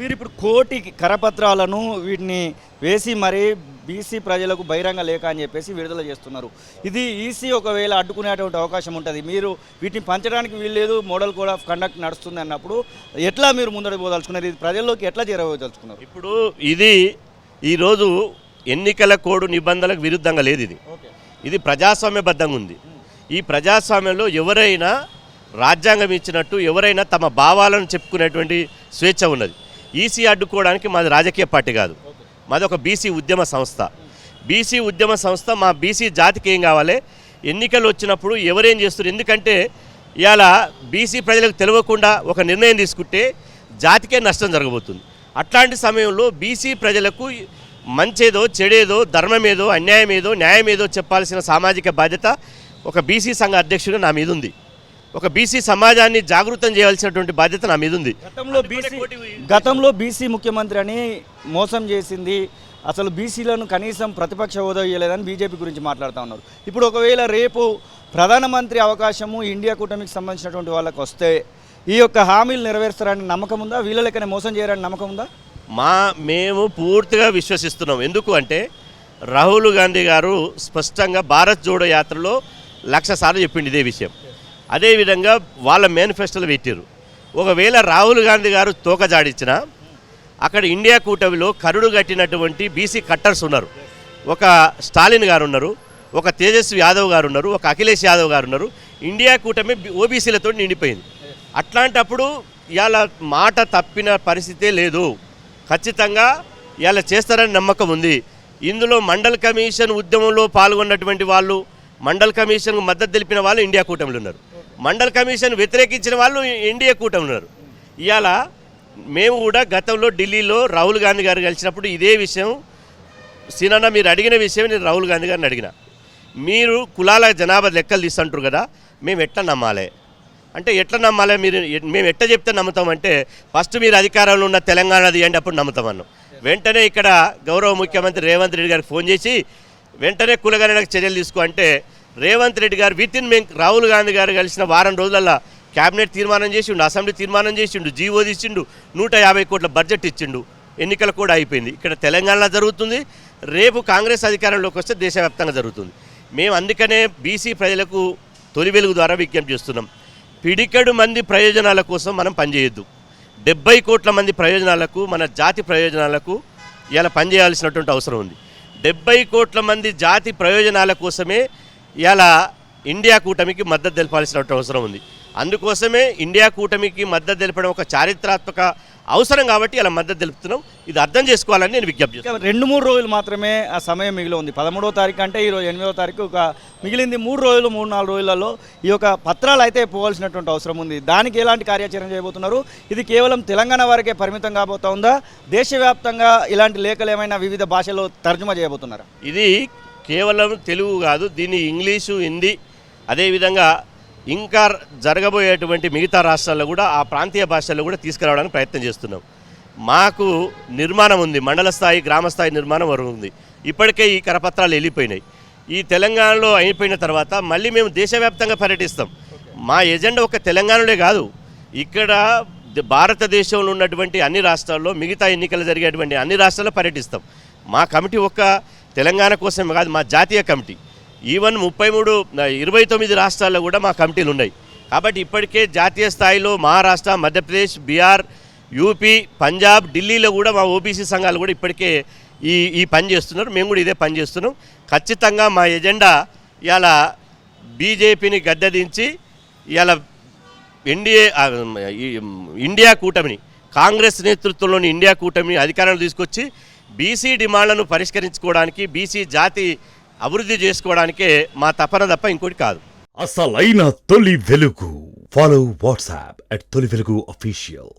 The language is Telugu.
మీరు ఇప్పుడు కోటి కరపత్రాలను వీటిని వేసి మరి బీసీ ప్రజలకు బహిరంగ లేఖ అని చెప్పేసి విడుదల చేస్తున్నారు. ఇది ఈసీ ఒకవేళ అడ్డుకునేటువంటి అవకాశం ఉంటుంది. మీరు వీటిని పంచడానికి వీల్లేదు, మోడల్ కోడ్ ఆఫ్ కండక్ట్ నడుస్తుంది అన్నప్పుడు ఎట్లా మీరు ముందడు పోదలుచుకున్నారు? ఇది ప్రజల్లోకి ఎట్లా చేరవేదలుచుకున్నారు? ఇప్పుడు ఇది ఈరోజు ఎన్నికల కోడ్ నిబంధనలకు విరుద్ధంగా లేదు. ఇది ప్రజాస్వామ్యబద్ధంగా ఉంది. ఈ ప్రజాస్వామ్యంలో ఎవరైనా రాజ్యాంగం ఇచ్చినట్టు ఎవరైనా తమ భావాలను చెప్పుకునేటువంటి స్వేచ్ఛ ఉన్నది. ఈసీ అడ్డుకోవడానికి మాది రాజకీయ పార్టీ కాదు, మాది ఒక బీసీ ఉద్యమ సంస్థ. బీసీ ఉద్యమ సంస్థ మా బీసీ జాతికి ఏం కావాలి, ఎన్నికలు వచ్చినప్పుడు ఎవరేం చేస్తారు? ఎందుకంటే ఇవాళ బీసీ ప్రజలకు తెలియకుండా ఒక నిర్ణయం తీసుకుంటే జాతికే నష్టం జరగబోతుంది. అట్లాంటి సమయంలో బీసీ ప్రజలకు మంచేదో చెడేదో ధర్మమేదో అన్యాయమేదో న్యాయమేదో చెప్పాల్సిన సామాజిక బాధ్యత ఒక బీసీ సంఘ అధ్యక్షుడు నా మీద ఉంది. ఒక బీసీ సమాజాన్ని జాగృతం చేయాల్సినటువంటి బాధ్యత నా మీద ఉంది. గతంలో బీసీ ముఖ్యమంత్రి అని మోసం చేసింది, అసలు బీసీలను కనీసం ప్రతిపక్ష హోదా ఇవ్వలేదని బీజేపీ గురించి మాట్లాడుతూ ఉన్నారు. ఇప్పుడు ఒకవేళ రేపు ప్రధానమంత్రి అవకాశము ఇండియా కూటమికి సంబంధించినటువంటి వాళ్ళకి వస్తే ఈ యొక్క హామీలు నెరవేరుస్తారని నమ్మకం ఉందా? వీళ్ళ లెక్కనే మోసం చేయరని నమ్మకం ఉందా? మేము పూర్తిగా విశ్వసిస్తున్నాం. ఎందుకు అంటే రాహుల్ గాంధీ గారు స్పష్టంగా భారత్ జోడో యాత్రలో 1,00,000 సార్లు చెప్పింది ఇదే విషయం. అదేవిధంగా వాళ్ళ మేనిఫెస్టోలు పెట్టారు. ఒకవేళ రాహుల్ గాంధీ గారు తోక జాడించినా అక్కడ ఇండియా కూటమిలో కరుడు కట్టినటువంటి బీసీ కట్టర్స్ ఉన్నారు. ఒక స్టాలిన్ గారు ఉన్నారు, ఒక తేజస్వి యాదవ్ గారు ఉన్నారు, ఒక అఖిలేష్ యాదవ్ గారు ఉన్నారు. ఇండియా కూటమి ఓబీసీలతో నిండిపోయింది. అట్లాంటప్పుడు ఇవాళ మాట తప్పిన పరిస్థితే లేదు. ఖచ్చితంగా ఇవాళ చేస్తారని నమ్మకం ఉంది. ఇందులో మండల్ కమిషన్ ఉద్యమంలో పాల్గొన్నటువంటి వాళ్ళు, మండల్ కమిషన్కు మద్దతు తెలిపిన వాళ్ళు ఇండియా కూటమిలో ఉన్నారు. మండల్ కమిషన్ వ్యతిరేకించిన వాళ్ళు ఇండియా కూటమిలో ఉన్నారు. ఇవాళ మేము కూడా గతంలో ఢిల్లీలో రాహుల్ గాంధీ గారు కలిసినప్పుడు ఇదే విషయం, సీనన్న మీరు అడిగిన విషయం నేను రాహుల్ గాంధీ గారిని అడిగిన. మీరు కులాల జనాభా లెక్కలు తీస్తుంటారు కదా, మేము ఎట్లా నమ్మాలి అంటే ఎట్లా నమ్మాలి, మేము ఎట్లా చెప్తే నమ్ముతామంటే ఫస్ట్ మీరు అధికారంలో ఉన్న తెలంగాణ తీయండి అప్పుడు నమ్ముతామన్నాం. వెంటనే ఇక్కడ గౌరవ ముఖ్యమంత్రి రేవంత్ రెడ్డి గారికి ఫోన్ చేసి వెంటనే కులగణనకు చర్యలు తీసుకో అంటే రేవంత్ రెడ్డి గారు మేము రాహుల్ గాంధీ గారు కలిసిన వారం రోజులలో క్యాబినెట్ తీర్మానం చేసిండు, అసెంబ్లీ తీర్మానం చేసిండు, జీవో తీసిండు, 150 కోట్ల బడ్జెట్ ఇచ్చిండు. ఎన్నికలు కూడా అయిపోయింది. ఇక్కడ తెలంగాణలో జరుగుతుంది, రేపు కాంగ్రెస్ అధికారంలోకి వస్తే దేశవ్యాప్తంగా జరుగుతుంది. మేము అందుకనే బీసీ ప్రజలకు తొలి వెలుగు ద్వారా విజ్ఞప్తి చేస్తున్నాం. పిడికెడు మంది ప్రయోజనాల కోసం మనం పనిచేయొద్దు. 70 కోట్ల మంది ప్రయోజనాలకు, మన జాతి ప్రయోజనాలకు ఇలా పనిచేయాల్సినటువంటి అవసరం ఉంది. 70 కోట్ల మంది జాతి ప్రయోజనాల కోసమే ఇలా ఇండియా కూటమికి మద్దతు తెలపాల్సినటువంటి అవసరం ఉంది. అందుకోసమే ఇండియా కూటమికి మద్దతు తెలపడం ఒక చారిత్రాత్మక అవసరం కాబట్టి ఇలా మద్దతు తెలుపుతున్నాం. ఇది అర్థం చేసుకోవాలని నేను విజ్ఞప్తి చేస్తాను. 2-3 రోజులు మాత్రమే ఆ సమయం మిగిలి ఉంది. 13వ తారీఖు అంటే ఈరోజు 8వ తారీఖు, ఒక మిగిలింది 3 రోజులు, 3-4 రోజులలో ఈ యొక్క పత్రాలు అయితే పోవాల్సినటువంటి అవసరం ఉంది. దానికి ఎలాంటి కార్యాచరణ చేయబోతున్నారు? ఇది కేవలం తెలంగాణ వరకే పరిమితం కాబోతా ఉందా? దేశవ్యాప్తంగా ఇలాంటి లేఖలు ఏమైనా వివిధ భాషల్లో తర్జుమా చేయబోతున్నారా? ఇది కేవలం తెలుగు కాదు, దీన్ని ఇంగ్లీషు, హిందీ, అదేవిధంగా ఇంకా జరగబోయేటువంటి మిగతా రాష్ట్రాల్లో కూడా ఆ ప్రాంతీయ భాషల్లో కూడా తీసుకురావడానికి ప్రయత్నం చేస్తున్నాం. మాకు నిర్మాణం ఉంది, మండల స్థాయి, గ్రామ స్థాయి నిర్మాణం వరకు ఉంది. ఇప్పటికే ఈ కరపత్రాలు వెళ్ళిపోయినాయి. ఈ తెలంగాణలో అయిపోయిన తర్వాత మళ్ళీ మేము దేశవ్యాప్తంగా పర్యటిస్తాం. మా ఎజెండా ఒక తెలంగాణలో కాదు, ఇక్కడ భారతదేశంలో ఉన్నటువంటి అన్ని రాష్ట్రాల్లో, మిగతా ఎన్నికలు జరిగేటువంటి అన్ని రాష్ట్రాల్లో పర్యటిస్తాం. మా కమిటీ ఒక్క తెలంగాణ కోసం కాదు, మా జాతీయ కమిటీ ఈవెన్ 29 రాష్ట్రాల్లో కూడా మా కమిటీలు ఉన్నాయి. కాబట్టి ఇప్పటికే జాతీయ స్థాయిలో మహారాష్ట్ర, మధ్యప్రదేశ్, బీహార్, యూపీ, పంజాబ్, ఢిల్లీలో కూడా మా ఓబీసీ సంఘాలు కూడా ఇప్పటికే ఈ పని చేస్తున్నారు. మేము కూడా ఇదే పని చేస్తున్నాం. ఖచ్చితంగా మా ఎజెండా ఇవాళ బీజేపీని గద్దెదించి ఇవాళ ఇండియా కూటమిని, కాంగ్రెస్ నేతృత్వంలోని ఇండియా కూటమిని అధికారంలో తీసుకొచ్చి బీసీ డిమాండ్లను పరిష్కరించుకోవడానికి, బీసీ జాతి అభివృద్ధి చేసుకోవడానికే మా తపన తప్ప ఇంకోటి కాదు. అసలైన తొలి వెలుగు. ఫాలో వాట్సాప్ @తొలి వెలుగు official.